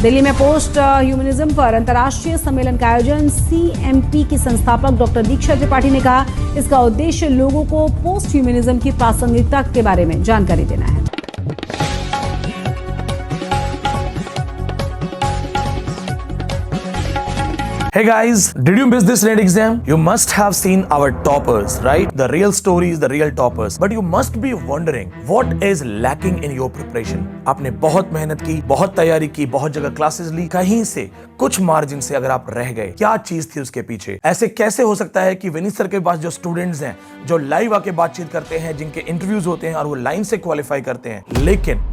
दिल्ली में post humanism पर अंतर्राष्ट्रीय सम्मेलन का आयोजन। सीएमपी की संस्थापक डॉक्टर दीक्षा त्रिपाठी ने कहा, इसका उद्देश्य लोगों को पोस्ट ह्यूमनिज्म की प्रासंगिकता के बारे में जानकारी देना है। Hey guys, did you miss this NET exam? You must have seen our toppers, right? The real stories, the real toppers. But you must be wondering, what is lacking in your preparation? आपने बहुत मेहनत की, बहुत तैयारी की, बहुत जगह classes ली, कहीं से कुछ मार्जिन से अगर आप रह गए, क्या चीज थी उसके पीछे? ऐसे कैसे हो सकता है कि विनीत सर के पास जो स्टूडेंट्स हैं, जो लाइव आके बातचीत करते हैं, जिनके इंटरव्यूज होते हैं और वो लाइन से क्वालिफाई करते हैं, लेकिन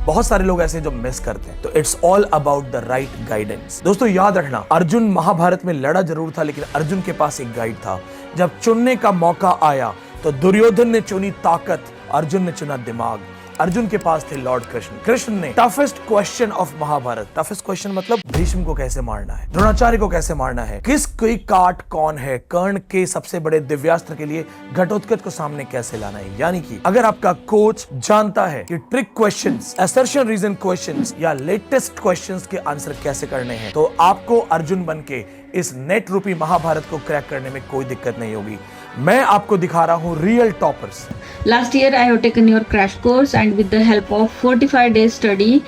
बहुत सारे लोग ऐसे जो मिस करते हैं। तो it's all about the right guidance. दोस्तों याद रखना, अर्जुन महाभारत में लड़ा जरूर था, लेकिन अर्जुन के पास एक गाइड था। जब चुनने का मौका आया तो दुर्योधन ने चुनी ताकत, अर्जुन ने चुना दिमाग। अर्जुन के पास थे लॉर्ड कृष्ण। कृष्ण ने toughest question of Mahabharata, toughest question मतलब भीष्म को कैसे मारना है, द्रोणाचार्य को कैसे मारना है, किस कोई काट कौन है, कर्ण के सबसे बड़े दिव्यास्त्र के लिए घटोत्कच को सामने कैसे लाना है। यानी कि अगर आपका कोच जानता है कि trick questions, assertion reason questions या लेटेस्ट क्वेश्चंस के आंसर कैसे करने हैं, तो आपको अर्जुन बन के इस नेट रूपी महाभारत को क्रैक करने में कोई दिक्कत नहीं होगी। मैं आपको दिखा रहा हूँ real toppers. Last year I have taken your crash course and with the help of 45 days study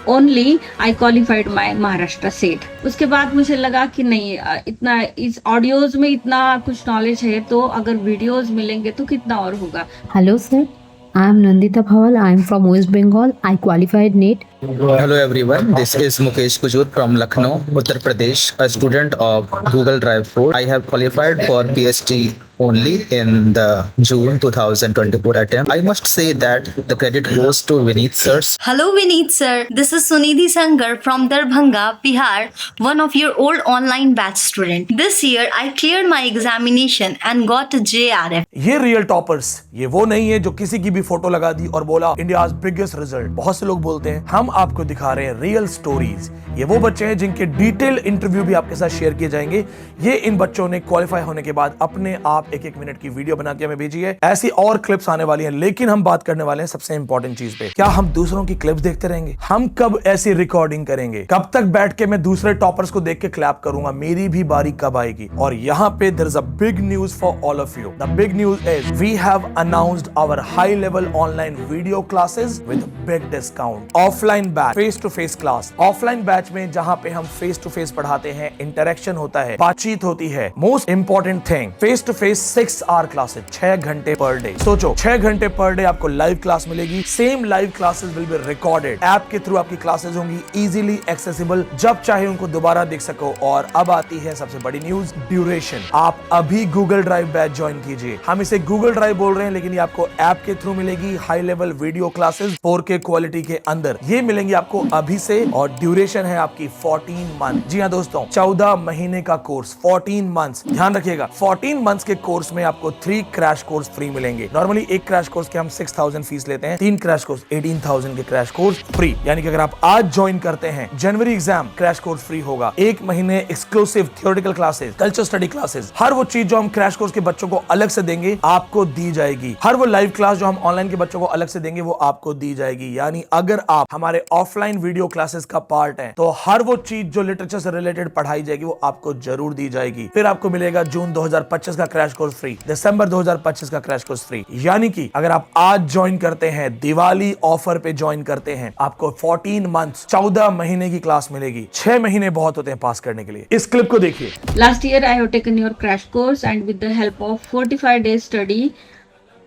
only I qualified my Maharashtra seat. उसके बाद मुझे लगा कि नहीं, इतना इस ऑडियोज में इतना कुछ नॉलेज है, तो अगर वीडियोज मिलेंगे तो कितना और होगा। Hello sir, I am Nandita Bhawal. I am from West Bengal. I qualified NET. Hello everyone, this is Mukesh Kujur from Lucknow, Uttar Pradesh, a student of Google Drive 4. I have qualified for PhD only in the June 2024 attempt. I must say that the credit goes to Vineet sir. Hello Vineet sir, this is Sunidhi Sangar from Darbhanga, Bihar, one of your old online batch student. This year I cleared my examination and got a JRF. ये real toppers, ये वो नहीं है जो किसी की भी photo लगा दी और बोला इंडियाज बिगेस्ट रिजल्ट। बहुत से लोग बोलते हैं, हम आपको दिखा रहे हैं रियल स्टोरीज। ये वो बच्चे हैं जिनके डिटेल इंटरव्यू भी आपके साथ शेयर किए जाएंगे। ये इन बच्चों ने क्वालिफाई होने के बाद अपने आप एक मिनट की वीडियो बना के हमें भेजी है। ऐसी और क्लिप्स आने वाली हैं, लेकिन हम बात करने वाले हैं सबसे इंपॉर्टेंट चीज पे। क्या हम दूसरों की क्लिप्स देखते रहेंगे? हम कब ऐसी रिकॉर्डिंग करेंगे? कब तक बैठ के मैं दूसरे टॉपर्स को देख के क्लैप करूंगा? मेरी भी बारी कब आएगी? और यहाँ पे there is a big news for all of you. The big news is we have announced our high level online video classes with big discount. Offline batch, face to face class. Offline batch में जहां पे हम face to face पढ़ाते हैं, interaction होता है, बातचीत होती है। Most important thing, face to face 6 hour classes, 6 घंटे पर डे। सोचो 6 घंटे पर डे आपको लाइव क्लास मिलेगी। Same live classes will be recorded. App के थ्रू आपकी क्लासेस होंगी इजीली एक्सेसिबल, जब चाहे उनको दोबारा देख सको। और अब आती है सबसे बड़ी न्यूज, ड्यूरेशन। आप अभी गूगल ड्राइव बैच ज्वाइन कीजिए। हम इसे गूगल ड्राइव बोल रहे हैं, लेकिन ये आपको ऐप के थ्रू मिलेगी। High level video classes 4K quality के अंदर ये मिलेंगी आपको अभी से, और ड्यूरेशन है आपकी 14 मंथ। जी हाँ दोस्तों, 14 महीने का कोर्स, 14 मंथ्स। ध्यान रखिएगा, 14 मंथ्स के कोर्स में आपको 3 क्रैश कोर्स फ्री मिलेंगे। नॉर्मली एक क्रैश कोर्स के हम 6000 फीस लेते हैं, 3 क्रैश कोर्स 18000 के क्रैश कोर्स फ्री। यानी कि अगर आप आज ज्वाइन करते हैं, जनवरी एग्जाम क्रैश कोर्स फ्री होगा। 1 महीने exclusive theoretical classes, culture study classes, हर वो चीज जो हम क्रैश कोर्स के बच्चों को अलग से देंगे आपको दी जाएगी। हर वो लाइव क्लास जो हम ऑनलाइन के बच्चों को अलग से देंगे वो आपको दी जाएगी। यानी अगर आप हमारे ऑफलाइन वीडियो क्लासेस का पार्ट है, तो हर वो चीज जो लिटरेचर से रिलेटेड पढ़ाई जाएगी वो आपको जरूर दी जाएगी। फिर आपको मिलेगा जून 2025 का क्रैश कोर्स फ्री, दिसंबर 2025 का क्रैश कोर्स फ्री। यानी कि अगर आप आज ज्वाइन करते हैं, दिवाली ऑफर पे ज्वाइन करते हैं, आपको 14 मंथ्स, 14 महीने की क्लास मिलेगी। 6 महीने बहुत होते हैं पास करने के लिए। इस क्लिप को देखिए। Last year I have taken your crash course and with the help of 45 days study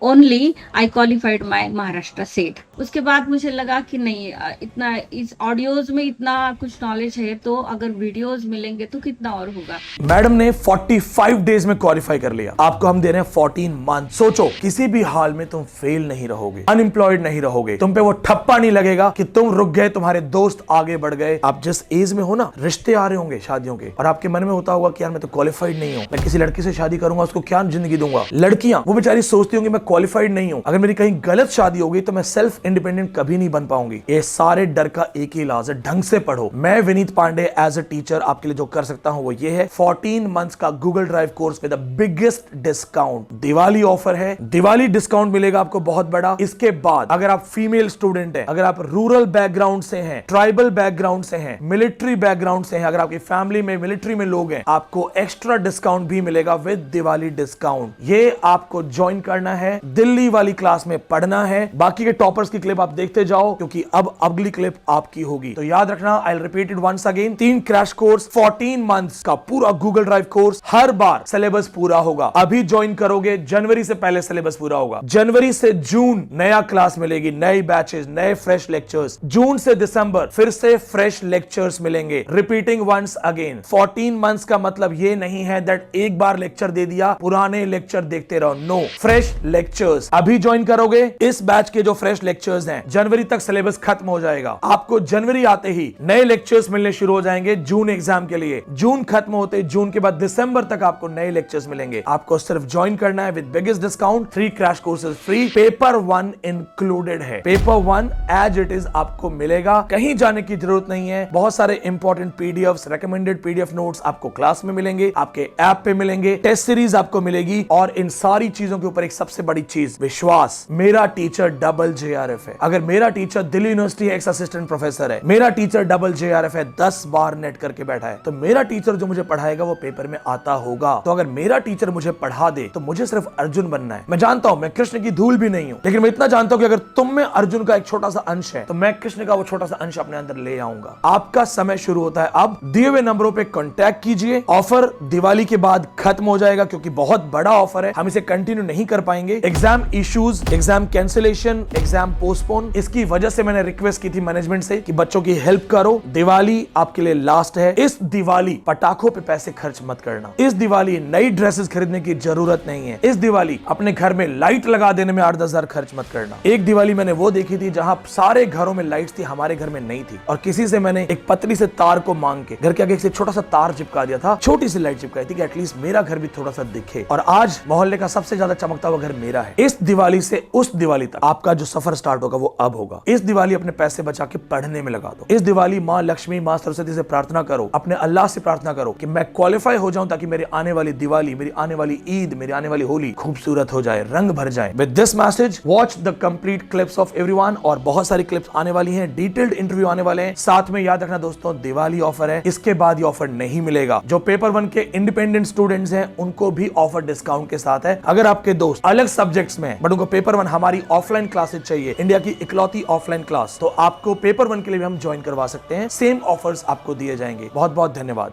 only I qualified my Maharashtra seat. उसके बाद मुझे लगा कि नहीं, इतना इस ऑडियोज में इतना कुछ नॉलेज है, तो अगर वीडियोज मिलेंगे तो कितना और होगा। मैडम ने 45 डेज में क्वालिफाई कर लिया। आपको हम दे रहे हैं 14 मंथ। सोचो, किसी भी हाल में तुम फेल नहीं रहोगे, अनएम्प्लॉयड नहीं रहोगे, तुम पे वो ठप्पा नहीं लगेगा कि तुम रुक गए, तुम्हारे दोस्त आगे बढ़ गए। आप जिस एज में हो ना, रिश्ते आ रहे होंगे शादियों के, और आपके मन में होता होगा कि यार मैं तो क्वालिफाइड नहीं हूँ, मैं किसी लड़की से शादी करूंगा उसको क्या जिंदगी दूंगा। लड़कियां वो बेचारी सोचती होंगी मैं क्वालिफाइड नहीं हूँ, अगर मेरी कहीं गलत शादी हो गई तो मैं सेल्फ इंडिपेंडेंट कभी नहीं बन पाओगे। ये सारे डर का एक ही इलाज है, ढंग से पढ़ो। मैं Vineet Pandey as a teacher आपके लिए जो कर सकता हूं वो ये है 14 मंथ्स का Google drive course with the biggest discount. Diwali offer है, दिवाली डिस्काउंट मिलेगा आपको बहुत बड़ा। इसके बाद अगर आप फीमेल स्टूडेंट हैं, अगर आप रूरल बैकग्राउंड से हैं, ट्राइबल बैकग्राउंड से हैं, मिलिट्री बैकग्राउंड से हैं, अगर आपकी फैमिली में मिलिट्री में लोग हैं, आपको एक्स्ट्रा डिस्काउंट भी मिलेगा विद दिवाली डिस्काउंट। ये आपको ज्वाइन करना है, दिल्ली वाली क्लास में पढ़ना है। बाकी के टॉपर्स की क्लिप आप देखते जाओ क्योंकि अब अगली क्लिप आपकी होगी। तो याद रखना, I will repeat it once again, 3 crash course, 14 months का पूरा गूगल ड्राइव कोर्स, हर बार सिलेबस पूरा होगा। अभी ज्वाइन करोगे जनवरी से पहले सिलेबस पूरा होगा। जनवरी से जून नया क्लास मिलेगी, नई बैचेस, नए फ्रेश लेक्चर्स। जून से दिसंबर फिर से फ्रेश लेक्चर्स मिलेंगे। रिपीटिंग वंस अगेन, 14 मंथ्स का मतलब ये नहीं है दैट एक बार लेक्चर दे दिया पुराने लेक्चर देखते रहो। No, fresh lectures. अभी ज्वाइन करोगे, इस बैच के जो फ्रेश लेक्चर्स हैं, जनवरी तक सिलेबस खत्म हो जाएगा। आपको जनवरी आते ही नए लेक्चर्स मिलने शुरू हो जाएंगे जून एग्जाम के लिए। जून खत्म होते, जून के बाद दिसंबर तक आपको नए लेक्चर्स मिलेंगे। आपको सिर्फ ज्वाइन करना है with biggest discount, 3 crash courses free, paper 1 included है। पेपर 1 एज इट इज आपको मिलेगा, कहीं जाने की जरूरत नहीं है। बहुत सारे important PDFs, recommended PDF notes आपको क्लास में मिलेंगे, आपके ऐप पे मिलेंगे, टेस्ट सीरीज आपको मिलेगी। और इन सारी चीजों के ऊपर एक सबसे बड़ी चीज, विश्वास। मेरा टीचर डबल JRF है। अगर मेरा teacher Delhi university x assistant professor है, मेरा टीचर डबल JRF है, 10 बार नेट करके बैठा है, तो मेरा टीचर जो मुझे पढ़ाएगा वो पेपर में आता होगा। तो अगर मेरा टीचर मुझे पढ़ा दे तो मुझे सिर्फ अर्जुन बनना है। मैं जानता हूं मैं कृष्ण की धूल भी नहीं हूं, लेकिन मैं इतना जानता हूं कि अगर तुम में अर्जुन का एक छोटा सा अंश है तो मैं कृष्ण का वो छोटा सा अंश अपने अंदर ले आऊंगा। आपका समय शुरू होता है अब। दिए हुए नंबरों पे कांटेक्ट कीजिए। ऑफर दिवाली के बाद खत्म हो जाएगा क्योंकि बहुत बड़ा ऑफर है, हम इसे कंटिन्यू नहीं कर पाएंगे। Exam issues, exam cancellation, exam postpone, इसकी वजह से मैंने रिक्वेस्ट की थी मैनेजमेंट से कि बच्चों की हेल्प करो। दिवाली आपके लिए लास्ट है। इस दिवाली पटाखों पे पैसे खर्च मत करना। इस दिवाली नई ड्रेसेस खरीदने की जरूरत नहीं है। इस दिवाली अपने घर में लाइट लगा देने में 8-10 हजार खर्च मत करना। एक दिवाली मैंने वो देखी थी जहां सारे घरों में लाइट्स थी, हमारे घर में नहीं थी, और किसी से मैंने एक पतली से तार को मांग के घर के आगे एक छोटा सा तार चिपका दिया था, छोटी सी लाइट चिपकाई थी कि एटलीस्ट मेरा घर भी थोड़ा सा दिखे। और आज मोहल्ले का सबसे ज्यादा चमकता हुआ घर मेरा है। इस दिवाली से उस दिवाली तक आपका जो सफर स्टार्ट होगा वो अब होगा। इस दिवाली अपने पैसे बचा के पढ़ने में लगा दो। इस दिवाली माँ लक्ष्मी, माँ सरस्वती से प्रार्थना करो, अपने अल्लाह से प्रार्थना करो कि मैं क्वालिफाई हो जाऊं ताकि मेरी आने वाली दिवाली, मेरी आने वाली ईद, मेरी आने वाली होली खूबसूरत हो जाए, रंग भर जाए। With this message, watch the complete clips of everyone. और बहुत सारी क्लिप्स आने वाली हैं, डिटेल्ड इंटरव्यू आने वाले हैं। साथ में याद रखना दोस्तों, दिवाली ऑफर है, इसके बाद ये ऑफर नहीं मिलेगा। जो पेपर 1 के इंडिपेंडेंट स्टूडेंट्स हैं उनको भी ऑफर डिस्काउंट के साथ है। अगर आपके दोस्त अलग सब्जेक्ट्स में बट उनको पेपर 1 हमारी ऑफलाइन क्लासेस चाहिए, इंडिया की इकलौती ऑफलाइन क्लास, तो आपको पेपर 1 के लिए भी हम ज्वाइन करवा सकते हैं। सेम ऑफर्स आपको दिए जाएंगे। बहुत बहुत धन्यवाद।